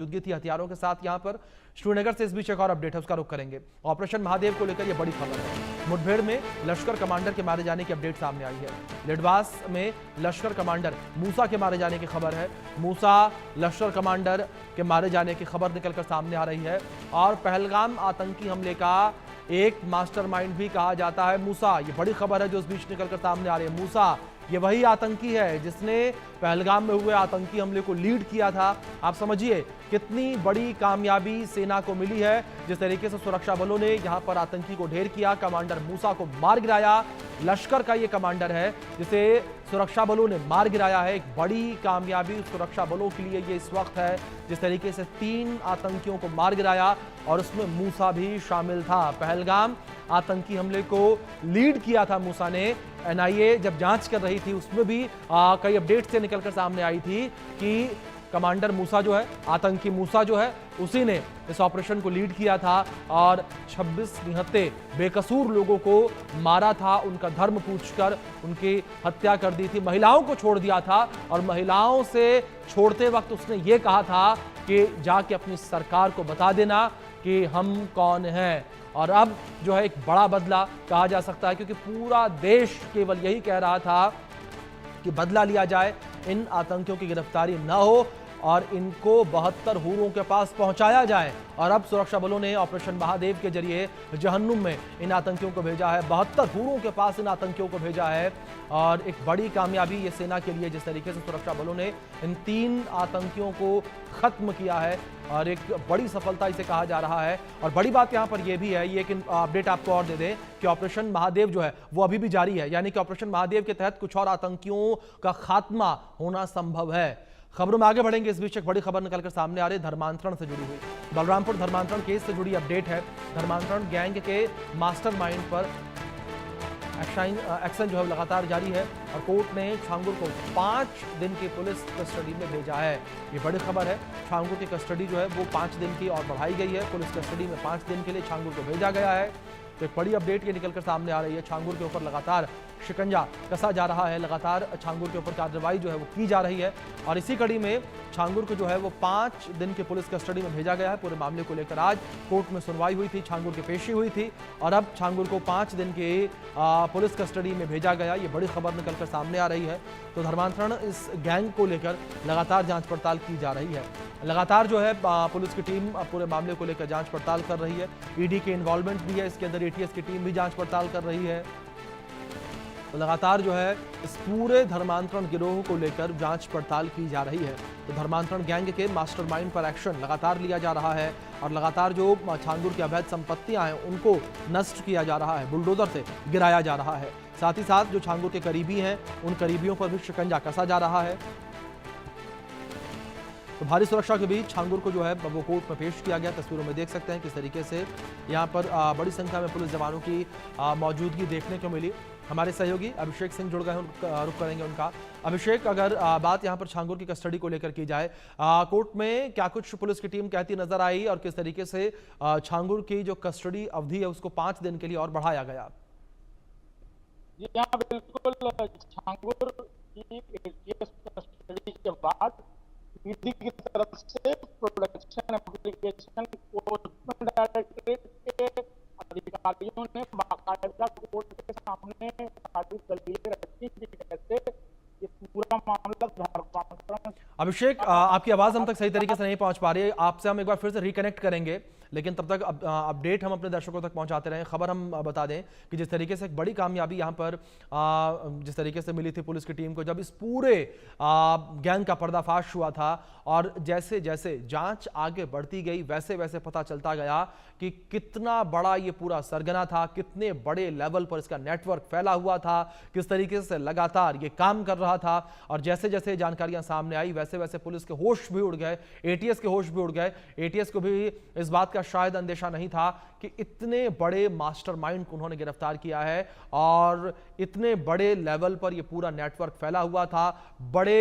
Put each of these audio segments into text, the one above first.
मौजूदगी थी हथियारों के साथ यहां पर। श्रीनगर से इस बीच एक और अपडेट है, उसका रुख करेंगे। ऑपरेशन महादेव को लेकर यह बड़ी खबर है। मुठभेड़ में लश्कर कमांडर के मारे जाने की अपडेट सामने आई है। लिडवास में लश्कर कमांडर मूसा के मारे जाने की खबर है। मूसा लश्कर कमांडर के मारे जाने की खबर निकलकर सामने आ रही है। और पहलगाम आतंकी हमले का एक मास्टरमाइंड भी कहा जाता है मूसा। ये बड़ी खबर है जो इस बीच निकलकर सामने आ रही है। मूसा ये वही आतंकी है जिसने पहलगाम में हुए आतंकी हमले को लीड किया था। आप समझिए कितनी बड़ी कामयाबी सेना को मिली है। जिस तरीके से सुरक्षा बलों ने यहां पर आतंकी को ढेर किया, कमांडर मूसा को मार गिराया। लश्कर का ये कमांडर है जिसे सुरक्षा बलों ने मार गिराया है। एक बड़ी कामयाबी सुरक्षा बलों के लिए ये इस वक्त है। जिस तरीके से 3 आतंकियों को मार गिराया और उसमें मूसा भी शामिल था। पहलगाम आतंकी हमले को लीड किया था मूसा ने। एनआईए जब जांच कर रही थी उसमें भी कई अपडेट से निकलकर सामने आई थी कि कमांडर मूसा जो है, आतंकी मूसा जो है, उसी ने इस ऑपरेशन को लीड किया था और 26 निहत्थे बेकसूर लोगों को मारा था। उनका धर्म पूछकर उनकी हत्या कर दी थी। महिलाओं को छोड़ दिया था और महिलाओं से छोड़ते वक्त उसने ये कहा था कि जाके अपनी सरकार को बता देना कि हम कौन हैं। और अब जो है एक बड़ा बदला कहा जा सकता है, क्योंकि पूरा देश केवल यही कह रहा था कि बदला लिया जाए, इन आतंकियों की गिरफ्तारी न हो और इनको 72 हूरों के पास पहुंचाया जाए। और अब सुरक्षा बलों ने ऑपरेशन महादेव के जरिए जहन्नुम में इन आतंकियों को भेजा है। 72 हूरों के पास इन आतंकियों को भेजा है और एक बड़ी कामयाबी ये सेना के लिए, जिस तरीके से सुरक्षा बलों ने इन 3 आतंकियों को खत्म किया है और एक बड़ी सफलता इसे कहा जा रहा है। और बड़ी बात यहां पर यह भी है, ये एक अपडेट आपको और दे दें कि ऑपरेशन महादेव जो है वो अभी भी जारी है। यानी कि ऑपरेशन महादेव के तहत कुछ और आतंकियों का खात्मा होना संभव है। खबरों में आगे बढ़ेंगे। इस बीच एक बड़ी खबर निकलकर सामने आ रही है धर्मांतरण से जुड़ी हुई। बलरामपुर धर्मांतरण केस से जुड़ी अपडेट है। धर्मांतरण गैंग के मास्टरमाइंड पर एक्शन जो है लगातार जारी है और कोर्ट ने छांगुर को 5 दिन की पुलिस कस्टडी में भेजा है। ये बड़ी खबर है। छांगुर की कस्टडी जो है वो 5 दिन की और बढ़ाई गई है। पुलिस कस्टडी में 5 दिन के लिए छांगुर को भेजा गया है। तो एक बड़ी अपडेट ये निकलकर सामने आ रही है। छांगुर के ऊपर लगातार शिकंजा कसा जा रहा है, लगातार छांगुर के ऊपर कार्रवाई जो है वो की जा रही है और इसी कड़ी में छांगुर को जो है वो 5 दिन की पुलिस कस्टडी में भेजा गया है। पूरे मामले को लेकर आज कोर्ट में सुनवाई हुई थी, छांगुर की पेशी हुई थी और अब छांगुर को 5 दिन की पुलिस कस्टडी में भेजा गया। ये बड़ी खबर निकलकर सामने आ रही है। तो धर्मांतरण इस गैंग को लेकर लगातार जांच पड़ताल की जा रही है। लगातार जो है पुलिस की टीम पूरे मामले को लेकर जांच पड़ताल कर रही है। ईडी के इन्वॉल्वमेंट भी है इसके अंदर, एटीएस की टीम भी जांच पड़ताल कर रही है। तो लगातार जो है इस पूरे धर्मांतरण गिरोह को लेकर जांच पड़ताल की जा रही है। तो धर्मांतरण गैंग के मास्टरमाइंड पर एक्शन लगातार लिया जा रहा है और लगातार जो छांगुर की अवैध संपत्तियां हैं उनको नष्ट किया जा रहा है, बुलडोजर से गिराया जा रहा है। साथ ही साथ जो छांगुर के करीबी हैं उन करीबियों पर भी शिकंजा कसा जा रहा है। तो भारी सुरक्षा के बीच छांगुर को जो है वो कोर्ट में पेश किया गया। तस्वीरों में देख सकते हैं किस तरीके से यहाँ पर बड़ी संख्या में पुलिस जवानों की मौजूदगी देखने को मिली। हमारे सहयोगी अभिषेक सिंह जुड़ गए हैं, रुक करेंगे उनका। अभिषेक, अगर बात यहाँ पर छांगुर की कस्टडी को लेकर की जाए, कोर्ट में क्या कुछ पुलिस की टीम कहती नजर आई और किस तरीके से छांगुर की जो कस्टडी अवधि है उसको 5 दिन के लिए और बढ़ाया गया? बिल्कुल, छांगुर की कस्टडी के बाद ईडी की तरफ से प्रोडक्शन एप्लीकेशन एनफोर्समेंट डायरेक्टरेट के अधिकारियों ने बाकायदा कोर्ट के सामने सारी दलीलें रखी कि कैसे ये पूरा मामला धर्मांतरण। अभिषेक, आपकी आवाज हम तक सही तरीके से नहीं पहुंच पा रही है। आपसे हम एक बार फिर से रिकनेक्ट करेंगे, लेकिन तब तक अपडेट हम अपने दर्शकों तक पहुंचाते रहें। खबर हम बता दें कि जिस तरीके से एक बड़ी कामयाबी यहां पर जिस तरीके से मिली थी पुलिस की टीम को, जब इस पूरे गैंग का पर्दाफाश हुआ था और जैसे जैसे जांच आगे बढ़ती गई वैसे वैसे पता चलता गया कि कितना बड़ा ये पूरा सरगना था, कितने बड़े लेवल पर इसका नेटवर्क फैला हुआ था, किस तरीके से लगातार ये काम कर रहा था। और जैसे जैसे जानकारियां सामने आई वैसे वैसे पुलिस के होश भी उड़ गए, एटीएस के होश भी उड़ गए। एटीएस को भी इस बात का शायद अंदेशा नहीं था कि इतने बड़े मास्टरमाइंड को उन्होंने गिरफ्तार किया है और इतने बड़े लेवल पर यह पूरा नेटवर्क फैला हुआ था। बड़े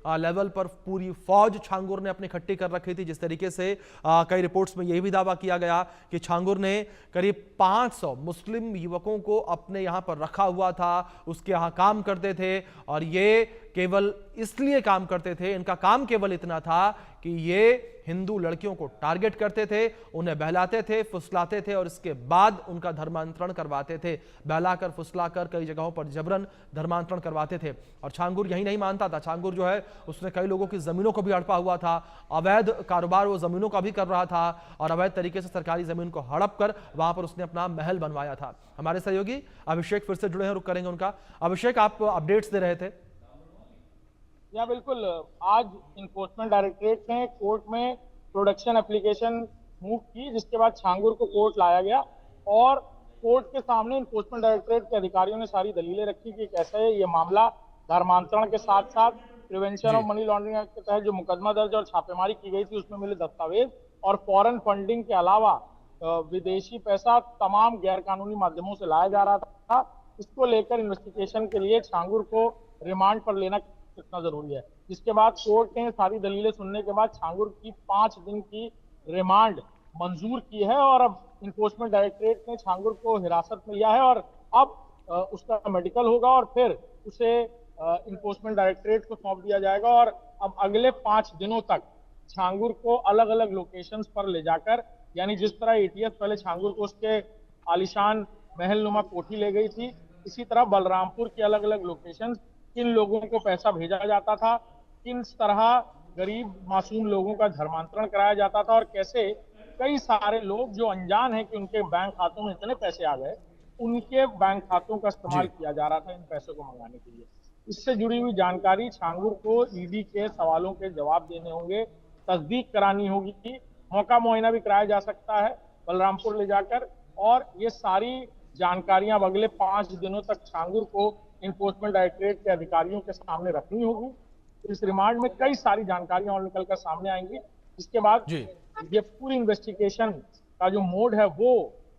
लेवल पर पूरी फौज छांगुर ने अपनी इकट्ठी कर रखी थी। जिस तरीके से कई रिपोर्ट्स में यह भी दावा किया गया कि छांगुर ने करीब 500 मुस्लिम युवकों को अपने यहां पर रखा हुआ था, उसके यहां काम करते थे और ये केवल इसलिए काम करते थे, इनका काम केवल इतना था कि ये हिंदू लड़कियों को टारगेट करते थे, उन्हें बहलाते थे, फुसलाते थे और इसके बाद उनका धर्मांतरण करवाते थे। बहलाकर फुसलाकर कई जगहों पर जबरन धर्मांतरण करवाते थे। और छांगुर यही नहीं मानता था, छांगुर जो है उसने कई लोगों की जमीनों को भी हड़पा हुआ था, अवैध कारोबार वो जमीनों का भी कर रहा था और अवैध तरीके से सरकारी जमीन को हड़प कर वहां पर उसने अपना महल बनवाया था। हमारे सहयोगी अभिषेक फिर से जुड़े हैं, रुक करेंगे उनका। अभिषेक, आप अपडेट्स दे रहे थे। या बिल्कुल, आज इन्फोर्समेंट डायरेक्टरेट ने कोर्ट में प्रोडक्शन एप्लीकेशन मूव की, जिसके बाद छांगुर को कोर्ट लाया गया और कोर्ट के सामने इन्फोर्समेंट डायरेक्टरेट के अधिकारियों ने सारी दलीलें रखी कि कैसे ये मामला धर्मांतरण के साथ साथ prevention of money laundering act के तहत जो मुकदमा दर्ज और छापेमारी की गई थी उसमें मिले दस्तावेज और फॉरेन फंडिंग के अलावा विदेशी पैसा तमाम गैरकानूनी माध्यमों से लाया जा रहा था। इसको लेकर इन्वेस्टिगेशन के लिए छांगुर को रिमांड पर लेना कितना जरूरी है। जिसके बाद कोर्ट ने सारी दलीलें सुनने के बाद छांगुर की 5 दिन की रिमांड मंजूर की है और अब इन्फोर्समेंट डायरेक्टरेट ने छांगुर को हिरासत में लिया है और अब उसका मेडिकल होगा और फिर उसे इन्फोर्समेंट डायरेक्टरेट को सौंप दिया जाएगा और अब अगले 5 दिनों तक छांगुर को अलग अलग लोकेशंस पर ले जाकर, यानी जिस तरह एटीएस पहले छांगुर को उसके आलिशान महलनुमा कोठी ले गई थी, इसी तरह बलरामपुर की अलग अलग लोकेशंस, किन लोगों को पैसा भेजा जाता था, किस तरह गरीब मासूम लोगों का धर्मांतरण कराया जाता था और कैसे कई सारे लोग जो अनजान हैं कि उनके बैंक खातों में इतने पैसे आ गए, उनके बैंक खातों का इस्तेमाल किया जा रहा था इन पैसों को मंगाने के लिए। इससे जुड़ी हुई जानकारी छांगुर को ईडी के सवालों के जवाब देने होंगे, तस्दीक करानी होगी, मौका मुआयना भी कराया जा सकता है बलरामपुर ले जाकर और ये सारी जानकारियां अगले 5 दिनों तक छांगुर को इन्फोर्समेंट डायरेक्टरेट के अधिकारियों के सामने रखनी होगी। इस रिमांड में कई सारी जानकारियां और निकलकर सामने आएंगी, जिसके बाद ये पूरी इन्वेस्टिगेशन का जो मोड है वो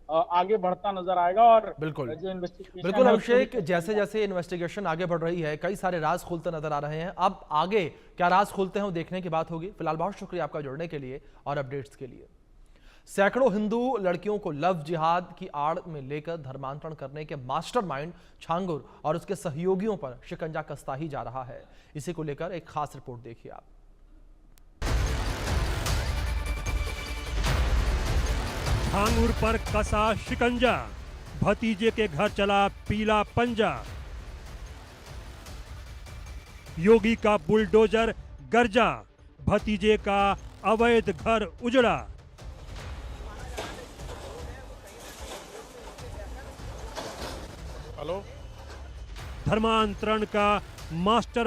आगे बढ़ता नजर आएगा। और बिल्कुल जो इन्वेस्टिगेशन बिल्कुल अभिषेक, जैसे जैसे इन्वेस्टिगेशन आगे बढ़ रही है कई सारे राज खुलते नजर आ रहे हैं। अब आगे क्या राज खुलते हैं वो देखने की बात होगी। फिलहाल बहुत शुक्रिया आपका जुड़ने के लिए और अपडेट्स के लिए। सैकड़ों हिंदू लड़कियों को लव जिहाद की आड़ में लेकर धर्मांतरण करने के मास्टरमाइंड छांगुर और उसके सहयोगियों पर शिकंजा कसता ही जा रहा है। इसी को लेकर एक खास रिपोर्ट देखिए आप। छांगुर पर कसा शिकंजा, भतीजे के घर चला पीला पंजा। योगी का बुलडोजर गर्जा, भतीजे का अवैध घर उजड़ा। धर्मांतरण का मास्टर